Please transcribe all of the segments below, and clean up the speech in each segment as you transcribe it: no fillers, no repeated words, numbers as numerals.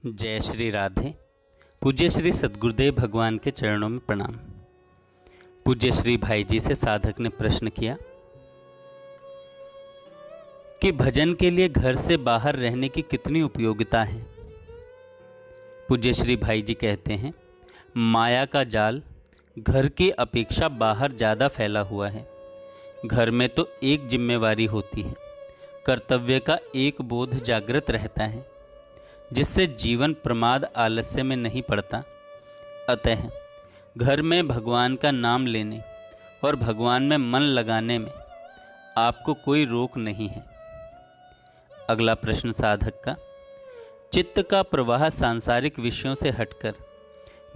जय श्री राधे। पूज्य श्री सद्गुरुदेव भगवान के चरणों में प्रणाम। पूज्य श्री भाई जी से साधक ने प्रश्न किया कि भजन के लिए घर से बाहर रहने की कितनी उपयोगिता है। पूज्य श्री भाई जी कहते हैं, माया का जाल घर की अपेक्षा बाहर ज़्यादा फैला हुआ है। घर में तो एक जिम्मेवारी होती है, कर्तव्य का एक बोध जागृत रहता है, जिससे जीवन प्रमाद आलस्य में नहीं पड़ता। अतः घर में भगवान का नाम लेने और भगवान में मन लगाने में आपको कोई रोक नहीं है। अगला प्रश्न साधक का, चित्त का प्रवाह सांसारिक विषयों से हटकर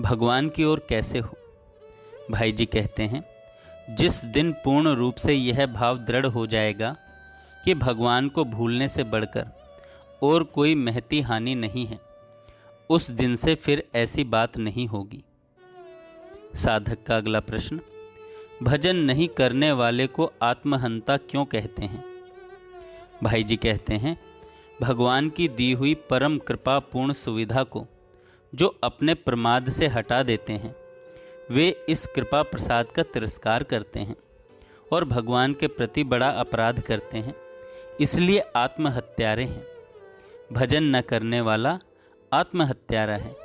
भगवान की ओर कैसे हो। भाई जी कहते हैं, जिस दिन पूर्ण रूप से यह भाव दृढ़ हो जाएगा कि भगवान को भूलने से बढ़कर और कोई महती हानि नहीं है, उस दिन से फिर ऐसी बात नहीं होगी। साधक का अगला प्रश्न, भजन नहीं करने वाले को आत्महंता क्यों कहते हैं। भाई जी कहते हैं, भगवान की दी हुई परम कृपा पूर्ण सुविधा को जो अपने प्रमाद से हटा देते हैं, वे इस कृपा प्रसाद का तिरस्कार करते हैं और भगवान के प्रति बड़ा अपराध करते हैं, इसलिए आत्महत्यारे हैं। भजन न करने वाला आत्महत्यारा है।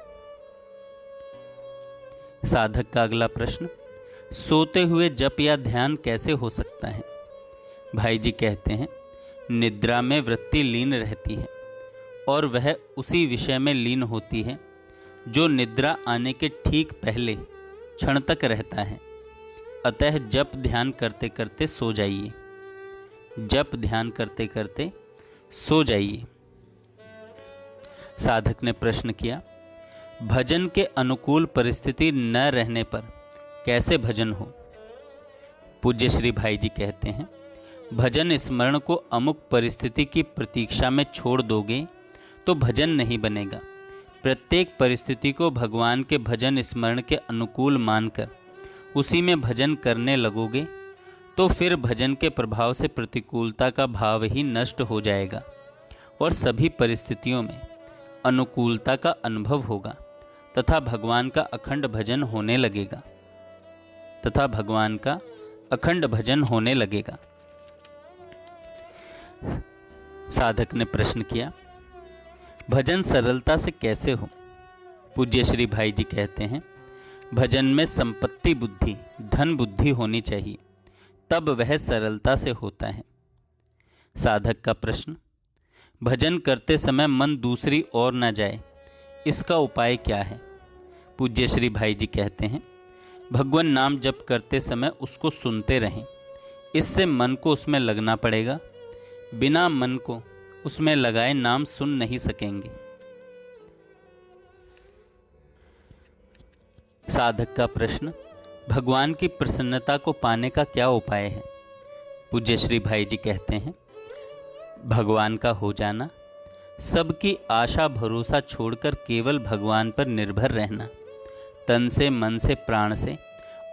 साधक का अगला प्रश्न, सोते हुए जप या ध्यान कैसे हो सकता है। भाई जी कहते हैं, निद्रा में वृत्ति लीन रहती है और वह उसी विषय में लीन होती है जो निद्रा आने के ठीक पहले क्षण तक रहता है। अतः जप ध्यान करते करते सो जाइए। जप ध्यान करते करते सो जाइए। साधक ने प्रश्न किया, भजन के अनुकूल परिस्थिति न रहने पर कैसे भजन हो। पूज्य श्री भाई जी कहते हैं, भजन स्मरण को अमुक परिस्थिति की प्रतीक्षा में छोड़ दोगे तो भजन नहीं बनेगा। प्रत्येक परिस्थिति को भगवान के भजन स्मरण के अनुकूल मानकर उसी में भजन करने लगोगे तो फिर भजन के प्रभाव से प्रतिकूलता का भाव ही नष्ट हो जाएगा और सभी परिस्थितियों में अनुकूलता का अनुभव होगा तथा भगवान का अखंड भजन होने लगेगा। साधक ने प्रश्न किया, भजन सरलता से कैसे हो। पूज्य श्री भाई जी कहते हैं, भजन में संपत्ति बुद्धि धन बुद्धि होनी चाहिए, तब वह सरलता से होता है। साधक का प्रश्न, भजन करते समय मन दूसरी ओर न जाए, इसका उपाय क्या है। पूज्य श्री भाई जी कहते हैं, भगवान नाम जप करते समय उसको सुनते रहें, इससे मन को उसमें लगना पड़ेगा। बिना मन को उसमें लगाए नाम सुन नहीं सकेंगे। साधक का प्रश्न, भगवान की प्रसन्नता को पाने का क्या उपाय है। पूज्य श्री भाई जी कहते हैं, भगवान का हो जाना, सबकी आशा भरोसा छोड़कर केवल भगवान पर निर्भर रहना, तन से मन से प्राण से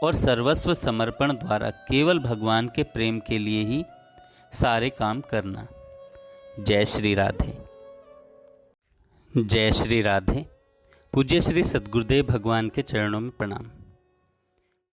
और सर्वस्व समर्पण द्वारा केवल भगवान के प्रेम के लिए ही सारे काम करना। जय श्री राधे। जय श्री राधे। पूज्य श्री सद्गुरुदेव भगवान के चरणों में प्रणाम।